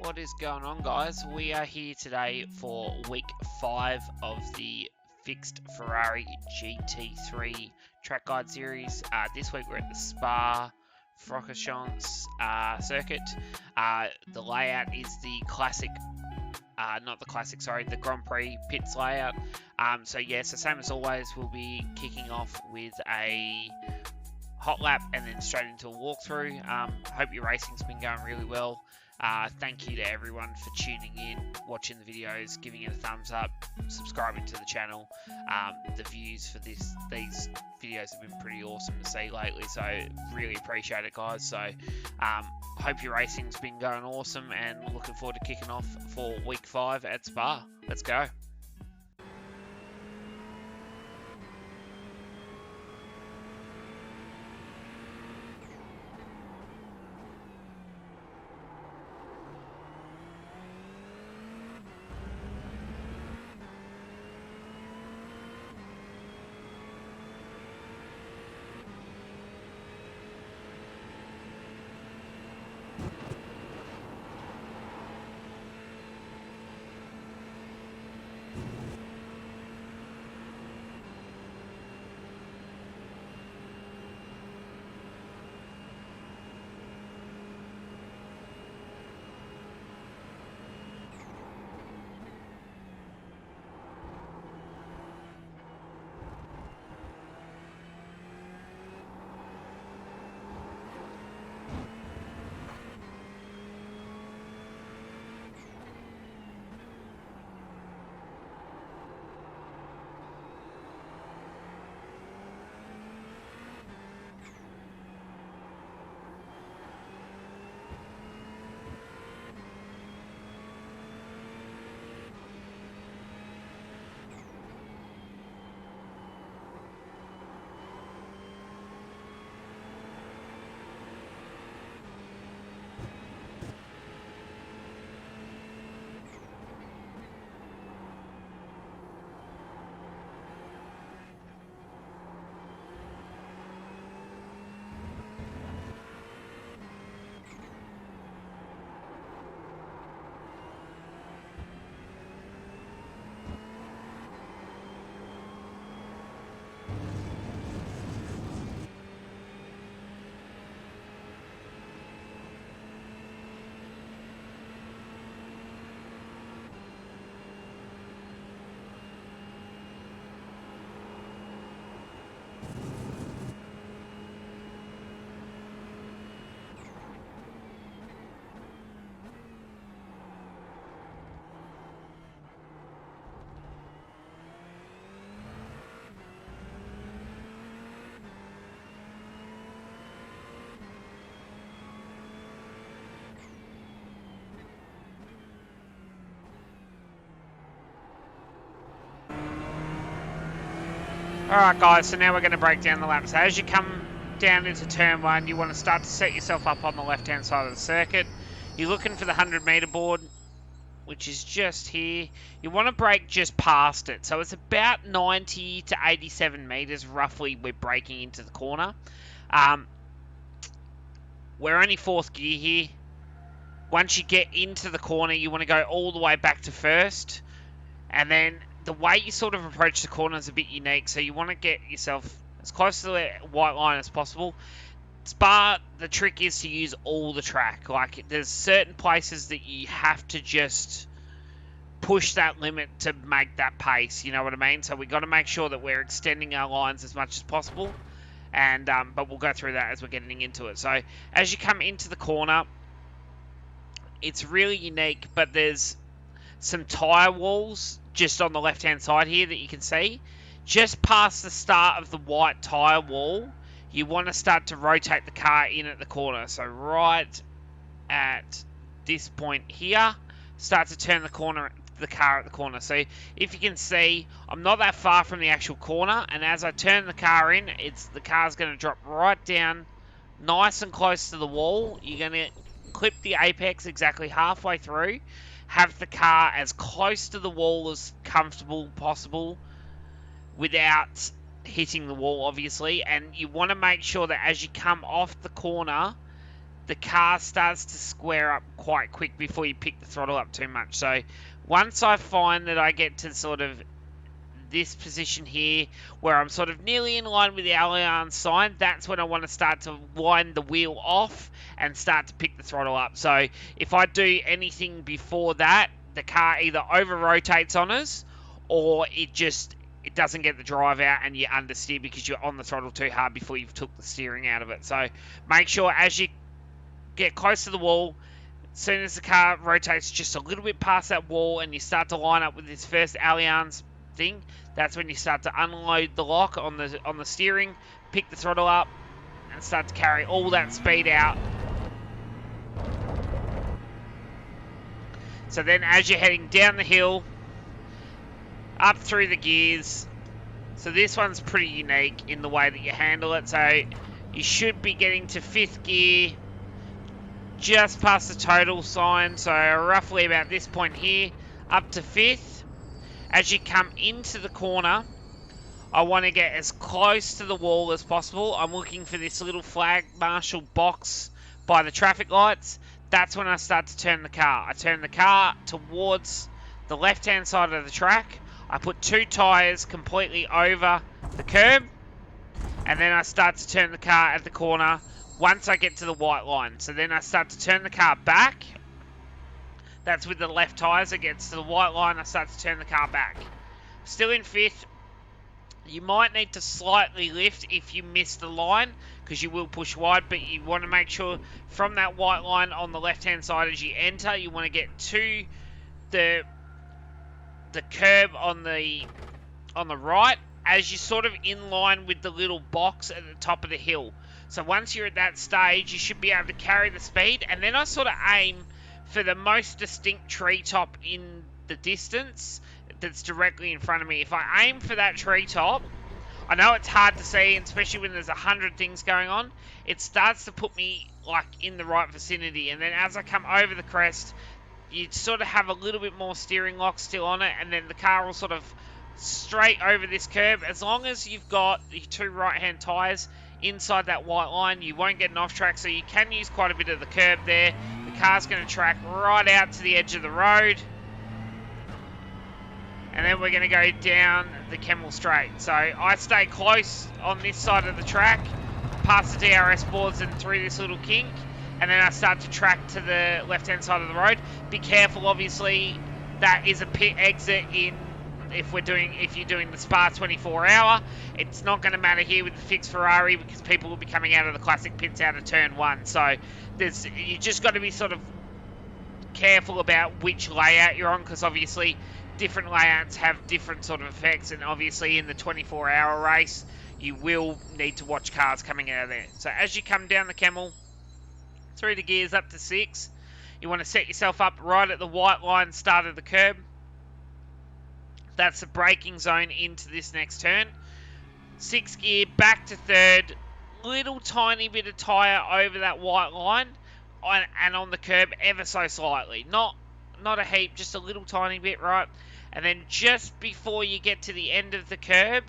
What is going on, guys? We are here today for week 5 of the fixed Ferrari GT3 track guide series. This week we're at the Spa Francorchamps circuit. The layout is the classic, the Grand Prix pits layout. So same as always, we'll be kicking off with a hot lap and then straight into a walkthrough. Hope your racing's been going really well. Thank you to everyone for tuning in, watching the videos, giving it a thumbs up, subscribing to the channel. The views for these videos have been pretty awesome to see lately, so really appreciate it, guys. So hope your racing's been going awesome and looking forward to kicking off for week 5 at Spa. Let's go. Alright guys, so now we're going to break down the lap. So as you come down into turn 1, you want to start to set yourself up on the left hand side of the circuit. You're looking for the 100 meter board, which is just here. You want to brake just past it. So it's about 90 to 87 meters roughly we're braking into the corner. We're only 4th gear here. Once you get into the corner, you want to go all the way back to 1st. And then the way you sort of approach the corner is a bit unique, so you want to get yourself as close to the white line as possible. Spa, the trick is to use all the track. Like, there's certain places that you have to just push that limit to make that pace, you know what I mean? So we've got to make sure that we're extending our lines as much as possible, and but we'll go through that as we're getting into it. So as you come into the corner, it's really unique, but there's some tyre walls just on the left hand side here that you can see. Just past the start of the white tyre wall, you want to start to rotate the car in at the corner. So right at this point here, start to turn the car at the corner. So if you can see, I'm not that far from the actual corner, and as I turn the car in, the car's going to drop right down nice and close to the wall. You're going to clip the apex exactly halfway through, have the car as close to the wall as comfortable possible without hitting the wall, obviously, and you want to make sure that as you come off the corner, the car starts to square up quite quick before you pick the throttle up too much. So once I find that I get to sort of this position here where I'm sort of nearly in line with the Allianz sign, that's when I want to start to wind the wheel off and start to pick the throttle up. So if I do anything before that, the car either over rotates on us or it doesn't get the drive out and you understeer because you're on the throttle too hard before you've took the steering out of it. So make sure as you get close to the wall, as soon as the car rotates just a little bit past that wall and you start to line up with this first Allianz thing, that's when you start to unload the lock on the steering, pick the throttle up, and start to carry all that speed out. So then as you're heading down the hill, up through the gears, so this one's pretty unique in the way that you handle it. So you should be getting to 5th gear, just past the total sign, so roughly about this point here, up to 5th. As you come into the corner, I want to get as close to the wall as possible. I'm looking for this little flag marshal box by the traffic lights. That's when I start to turn the car. I turn the car towards the left-hand side of the track. I put 2 tyres completely over the curb, and then I start to turn the car at the corner once I get to the white line. So then I start to turn the car back. That's with the left tyres. It gets to the white line, I start to turn the car back. Still in 5th. You might need to slightly lift if you miss the line, because you will push wide, but you want to make sure from that white line on the left-hand side as you enter, you want to get to the curb on the right as you're sort of in line with the little box at the top of the hill. So once you're at that stage, you should be able to carry the speed, and then I sort of aim for the most distinct treetop in the distance that's directly in front of me. If I aim for that treetop, I know it's hard to see, especially when there's 100 things going on, it starts to put me like in the right vicinity, and then as I come over the crest, you sort of have a little bit more steering lock still on it, and then the car will sort of straight over this curb. As long as you've got your 2 right-hand tyres inside that white line, you won't get an off track, so you can use quite a bit of the curb there. The car's going to track right out to the edge of the road, and then we're going to go down the Kemmel Straight. So I stay close on this side of the track, past the DRS boards and through this little kink, and then I start to track to the left-hand side of the road. Be careful, obviously, that is a pit exit in if you're doing the Spa 24-hour. It's not going to matter here with the fixed Ferrari because people will be coming out of the classic pits out of turn 1. So you just got to be sort of careful about which layout you're on, because obviously different layouts have different sort of effects, and obviously in the 24-hour race you will need to watch cars coming out of there. So as you come down the Kemmel through the gears up to 6, you want to set yourself up right at the white line start of the curb. That's the braking zone into this next turn. 6th gear back to 3rd, little tiny bit of tyre over that white line and on the curb ever so slightly, not a heap, just a little tiny bit, right? And then just before you get to the end of the curb,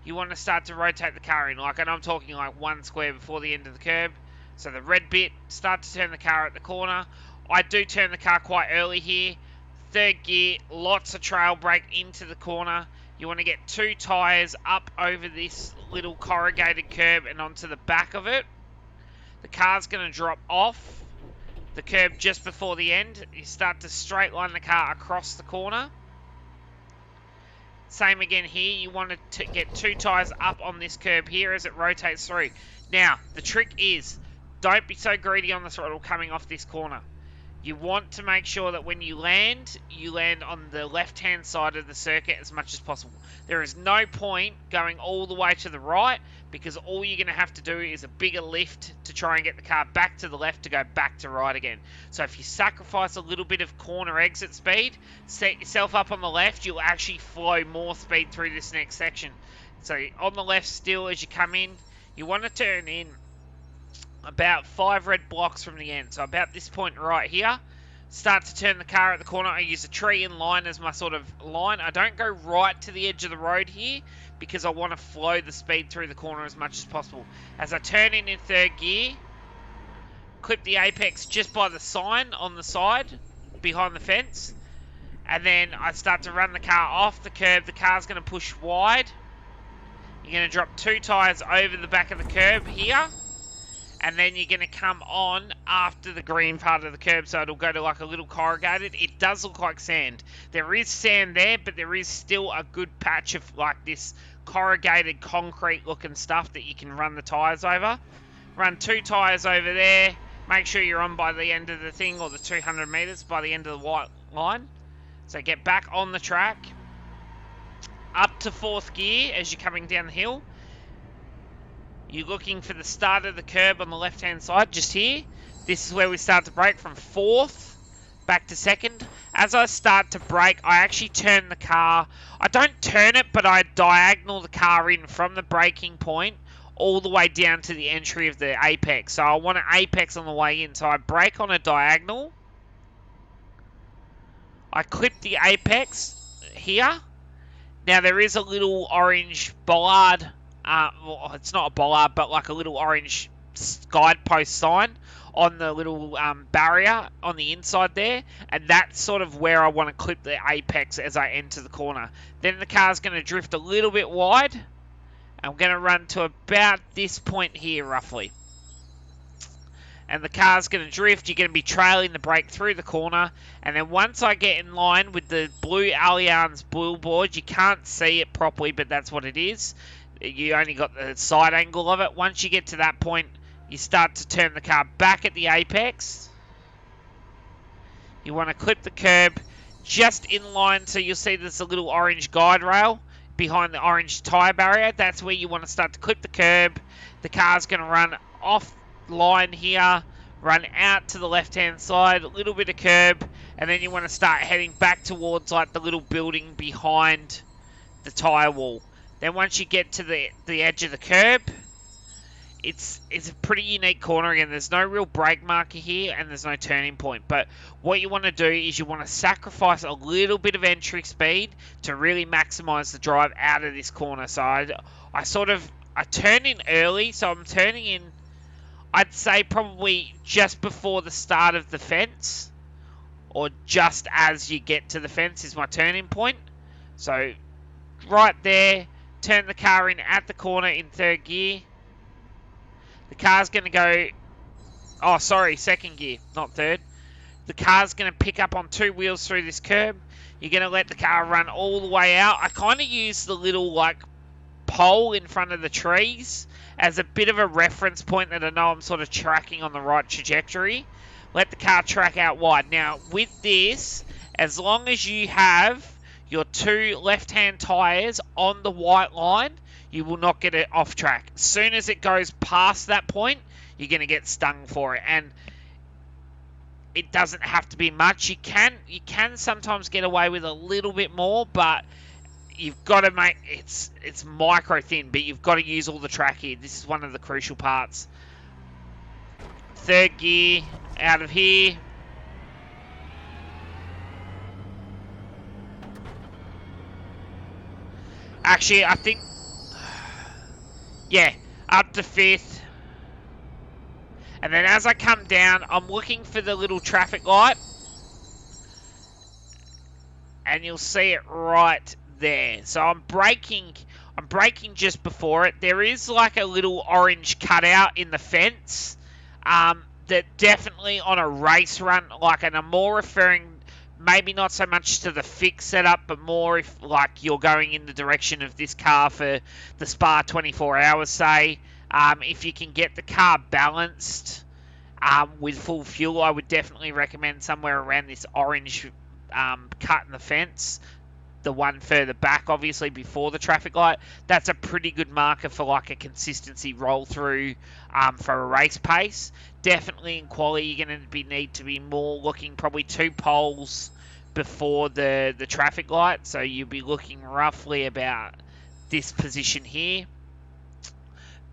you want to start to rotate the car in, and I'm talking like 1 square before the end of the curb. So the red bit, start to turn the car at the corner. I do turn the car quite early here. 3rd gear, lots of trail brake into the corner. You want to get 2 tyres up over this little corrugated curb and onto the back of it. The car's going to drop off the curb just before the end. You start to straight line the car across the corner. Same again here. You want to get 2 tyres up on this curb here as it rotates through. Now, the trick is, don't be so greedy on the throttle coming off this corner. You want to make sure that when you land on the left-hand side of the circuit as much as possible. There is no point going all the way to the right, because all you're going to have to do is a bigger lift to try and get the car back to the left to go back to right again. So if you sacrifice a little bit of corner exit speed, set yourself up on the left, you'll actually flow more speed through this next section. So on the left still, as you come in, you want to turn in about 5 red blocks from the end. So about this point right here, start to turn the car at the corner. I use a tree in line as my sort of line. I don't go right to the edge of the road here because I want to flow the speed through the corner as much as possible. As I turn in 3rd gear, clip the apex just by the sign on the side, behind the fence. And then I start to run the car off the curb. The car's going to push wide. You're going to drop 2 tyres over the back of the curb here. And then you're going to come on after the green part of the curb, so it'll go to like a little corrugated. It does look like sand. There is sand there, but there is still a good patch of like this corrugated concrete looking stuff that you can run the tyres over. Run 2 tyres over there. Make sure you're on by the end of the thing, or the 200 metres by the end of the white line. So get back on the track. Up to 4th gear as you're coming down the hill. You're looking for the start of the curb on the left-hand side, just here. This is where we start to brake from 4th back to 2nd. As I start to brake, I actually turn the car. I don't turn it, but I diagonal the car in from the braking point all the way down to the entry of the apex. So I want an apex on the way in. So I brake on a diagonal. I clip the apex here. Now there is a little orange bollard. Well, it's not a bollard, but like a little orange guidepost sign on the little barrier on the inside there, and that's sort of where I want to clip the apex as I enter the corner. Then the car's going to drift a little bit wide. I'm going to run to about this point here, roughly. And the car's going to drift. You're going to be trailing the brake through the corner. And then once I get in line with the blue Allianz billboard, you can't see it properly, but that's what it is. You only got the side angle of it. Once you get to that point, you start to turn the car back at the apex. You want to clip the curb just in line, so you'll see there's a little orange guide rail behind the orange tyre barrier. That's where you want to start to clip the curb. The car's going to run off line here, run out to the left-hand side, a little bit of curb, and then you want to start heading back towards like the little building behind the tyre wall. Then once you get to the edge of the curb, it's a pretty unique corner. Again, there's no real brake marker here, and there's no turning point. But what you want to do is you want to sacrifice a little bit of entry speed to really maximize the drive out of this corner. So I turn in early, so I'm turning in, I'd say probably just before the start of the fence, or just as you get to the fence is my turning point. So right there. Turn the car in at the corner in 3rd gear. The car's going to go... Oh, sorry, 2nd gear, not 3rd. The car's going to pick up on 2 wheels through this curb. You're going to let the car run all the way out. I kind of use the little, like, pole in front of the trees as a bit of a reference point that I know I'm sort of tracking on the right trajectory. Let the car track out wide. Now, with this, as long as you have your 2 left-hand tyres on the white line, you will not get it off track. As soon as it goes past that point, you're going to get stung for it. And it doesn't have to be much. You can sometimes get away with a little bit more, but you've got to make it's micro thin, but you've got to use all the track here. This is one of the crucial parts. 3rd gear out of here. Actually, I think, yeah, up to 5th. And then as I come down, I'm looking for the little traffic light. And you'll see it right there. So I'm braking just before it. There is like a little orange cutout in the fence. That definitely on a race run, like, and I'm more referring maybe not so much to the fixed setup, but more if like you're going in the direction of this car for the Spa 24 hours, say. If you can get the car balanced with full fuel, I would definitely recommend somewhere around this orange cut in the fence. The one further back, obviously, before the traffic light. That's a pretty good marker for like a consistency roll through for a race pace. Definitely in quali, you're going to need to be more looking probably 2 poles before the traffic light. So you'll be looking roughly about this position here.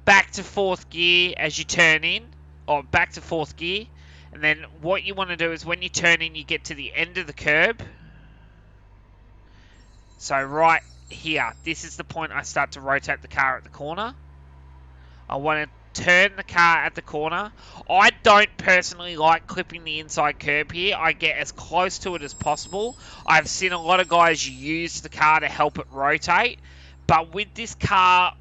Back to 4th gear as you turn in, or back to 4th gear. And then what you want to do is when you turn in, you get to the end of the curb. So right here, this is the point I start to rotate the car at the corner. I want to turn the car at the corner. I don't personally like clipping the inside curb here. I get as close to it as possible. I've seen a lot of guys use the car to help it rotate. But with this car,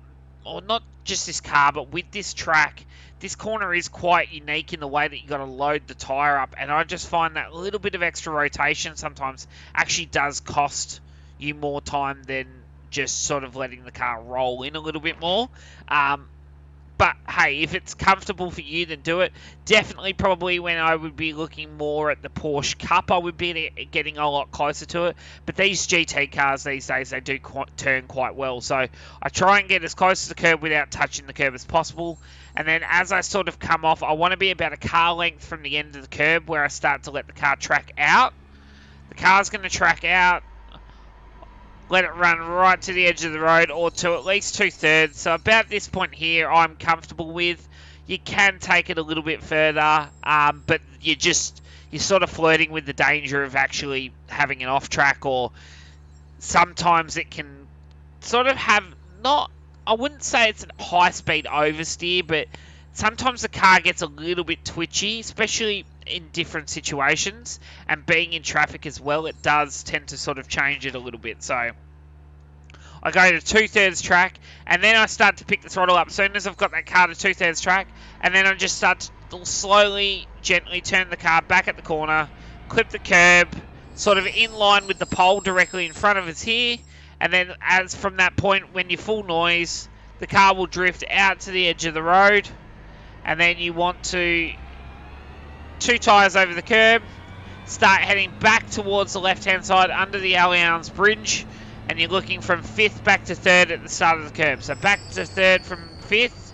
or not just this car, but with this track, this corner is quite unique in the way that you got to load the tyre up. And I just find that little bit of extra rotation sometimes actually does cost you more time than just sort of letting the car roll in a little bit more. But hey, if it's comfortable for you, then do it. Definitely, probably when I would be looking more at the Porsche Cup, I would be getting a lot closer to it. But these GT cars these days, they do turn quite well. So I try and get as close to the curb without touching the curb as possible. And then as I sort of come off, I want to be about a car length from the end of the curb where I start to let the car track out. The car's going to track out. Let it run right to the edge of the road, or to at least 2/3. So about this point here, I'm comfortable with. You can take it a little bit further, but you're sort of flirting with the danger of actually having an off track, or sometimes it can sort of have I wouldn't say it's a high speed oversteer, but sometimes the car gets a little bit twitchy, especially in different situations, and being in traffic as well, it does tend to sort of change it a little bit. So I go to 2/3 track, and then I start to pick the throttle up as soon as I've got that car to 2/3 track, and then I just start to slowly, gently turn the car back at the corner, clip the curb, sort of in line with the pole directly in front of us here, and then as from that point, when you're full noise, the car will drift out to the edge of the road, and then you want to 2 tyres over the curb, start heading back towards the left-hand side under the Allianz Bridge, and you're looking from 5th back to 3rd at the start of the curb. So back to 3rd from 5th,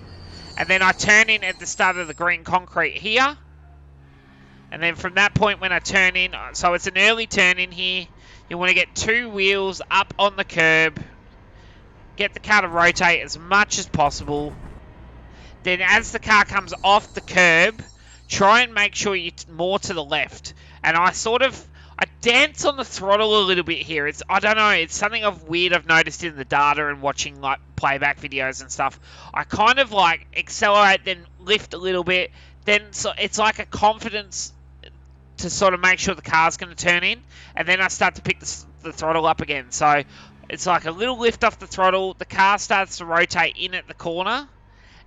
and then I turn in at the start of the green concrete here. And then from that point when I turn in, so it's an early turn in here, you want to get 2 wheels up on the curb, get the car to rotate as much as possible. Then as the car comes off the curb, try and make sure you're more to the left. And I dance on the throttle a little bit here. I don't know, it's something I've noticed in the data and watching like playback videos and stuff. I kind of like accelerate, then lift a little bit. Then it's like a confidence to sort of make sure the car's going to turn in. And then I start to pick the throttle up again. So it's like a little lift off the throttle. The car starts to rotate in at the corner.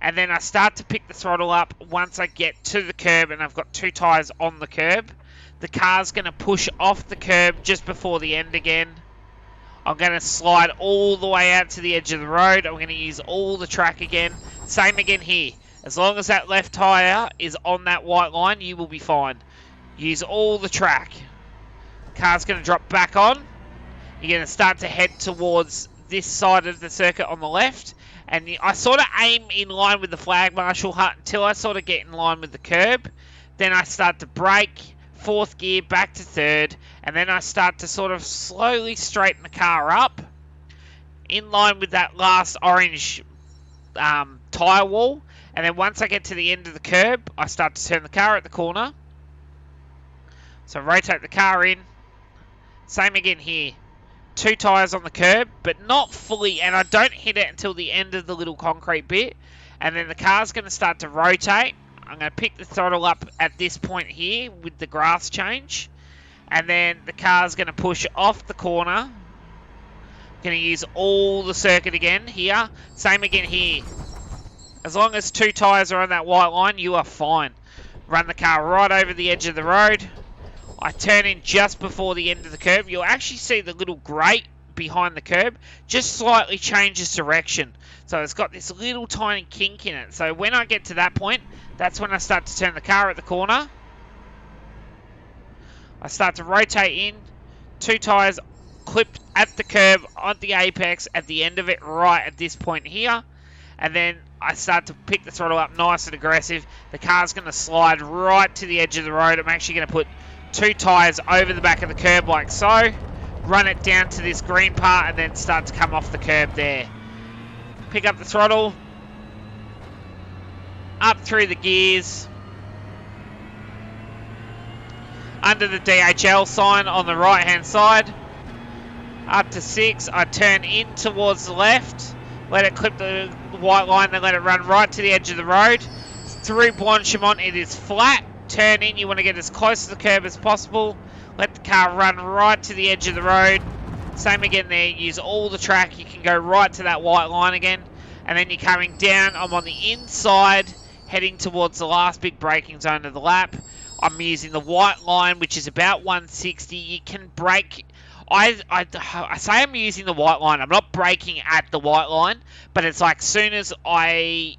And then I start to pick the throttle up once I get to the curb and I've got 2 tyres on the curb. The car's going to push off the curb just before the end again. I'm going to slide all the way out to the edge of the road. I'm going to use all the track again. Same again here. As long as that left tyre is on that white line, you will be fine. Use all the track. Car's going to drop back on. You're going to start to head towards this side of the circuit on the left. And I sort of aim in line with the flag marshal hut until I sort of get in line with the curb. Then I start to brake, 4th gear, back to 3rd. And then I start to sort of slowly straighten the car up in line with that last orange tyre wall. And then once I get to the end of the curb, I start to turn the car at the corner. So rotate the car in. Same again here. 2 tyres on the curb, but not fully, and I don't hit it until the end of the little concrete bit. And then the car's going to start to rotate. I'm going to pick the throttle up at this point here with the grass change. And then the car's going to push off the corner. Going to use all the circuit again here. Same again here. As long as 2 tyres are on that white line, you are fine. Run the car right over the edge of the road. I turn in just before the end of the curb. You'll actually see the little grate behind the curb just slightly changes direction. So it's got this little tiny kink in it. So when I get to that point, that's when I start to turn the car at the corner. I start to rotate in. 2 tyres clipped at the curb, on the apex, at the end of it, right at this point here. And then I start to pick the throttle up nice and aggressive. The car's going to slide right to the edge of the road. I'm actually going to put 2 tyres over the back of the curb like so. Run it down to this green part and then start to come off the curb there. Pick up the throttle. Up through the gears. Under the DHL sign on the right hand side. Up to 6. I turn in towards the left. let it clip the white line, then let it run right to the edge of the road. Through Blanchimont, it is flat. Turn in, you want to get as close to the curb as possible. Let the car run right to the edge of the road. Same again there, use all the track. You can go right to that white line again. And then you're coming down. I'm on the inside, heading towards the last big braking zone of the lap. I'm using the white line, which is about 160. You can brake. I say I'm using the white line. I'm not braking at the white line, but it's like soon as I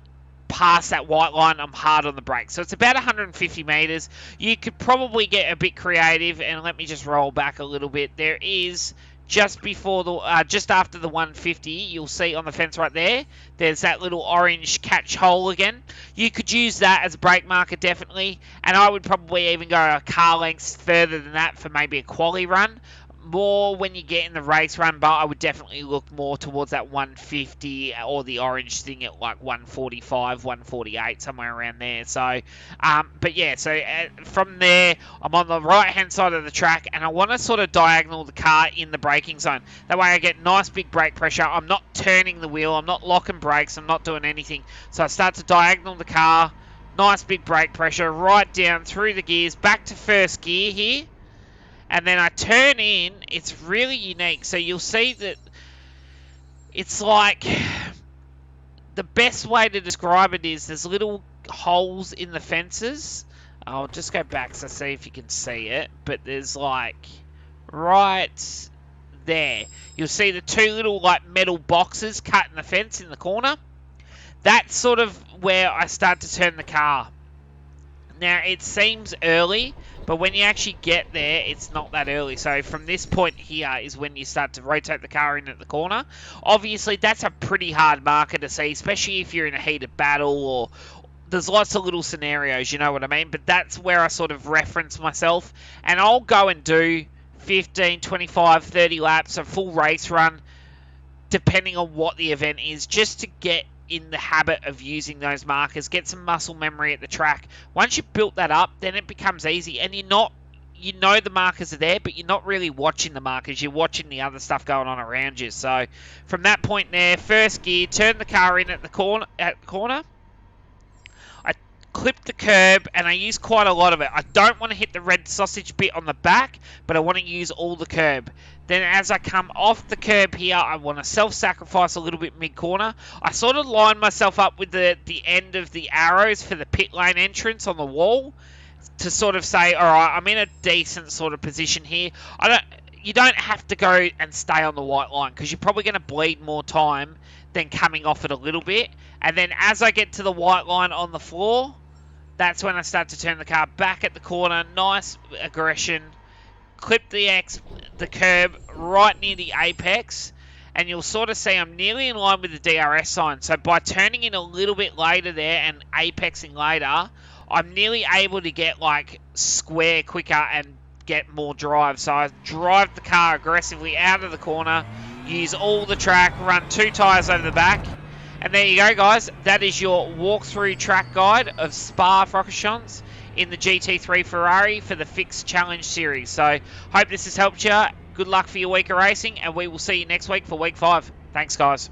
pass that white line, I'm hard on the brakes. So it's about 150 meters. You could probably get a bit creative, and let me just roll back a little bit. There is just before the, just after the 150, you'll see on the fence right there, there's that little orange catch hole again. You could use that as a brake marker, definitely, and I would probably even go a car length further than that for maybe a quali run. More when you get in the race run, but I would definitely look more towards that 150 or the orange thing at like 145, 148, somewhere around there. So, but yeah, so from there, I'm on the right-hand side of the track, and I want to sort of diagonal the car in the braking zone. That way I get nice big brake pressure. I'm not turning the wheel. I'm not locking brakes. I'm not doing anything. So I start to diagonal the car, nice big brake pressure, right down through the gears, back to first gear here. And then I turn in. It's really unique. So you'll see that it's like, the best way to describe it is there's little holes in the fences. I'll just go back so see if you can see it. But there's like right there. You'll see the two little like metal boxes cut in the fence in the corner. That's sort of where I start to turn the car. Now, it seems early, but when you actually get there, it's not that early. So from this point here is when you start to rotate the car in at the corner. Obviously, that's a pretty hard marker to see, especially if you're in a heated battle or there's lots of little scenarios, you know what I mean? But that's where I sort of reference myself. And I'll go and do 15, 25, 30 laps, a full race run, depending on what the event is, just to get in the habit of using those markers, get some muscle memory at the track. Once you've built that up, then it becomes easy, and you know the markers are there, but you're not really watching the markers, you're watching the other stuff going on around you. So from that point there, first gear, turn the car in at the corner, I clip the curb, and I use quite a lot of it. I don't want to hit the red sausage bit on the back, but I want to use all the curb. Then as I come off the curb here, I want to self-sacrifice a little bit mid-corner. I sort of line myself up with the end of the arrows for the pit lane entrance on the wall to sort of say, all right, I'm in a decent sort of position here. You don't have to go and stay on the white line because you're probably going to bleed more time than coming off it a little bit. And then as I get to the white line on the floor, that's when I start to turn the car back at the corner. Nice aggression. Clip the curb right near the apex, and you'll sort of see I'm nearly in line with the DRS sign. So by turning in a little bit later there and apexing later, I'm nearly able to get like square quicker and get more drive. So I drive the car aggressively out of the corner, use all the track, run 2 tyres over the back, and there you go, guys. That is your walkthrough track guide of Spa Francorchamps in the GT3 Ferrari for the Fixed Challenge Series. So, hope this has helped you. Good luck for your week of racing, and we will see you next week for week 5. Thanks, guys.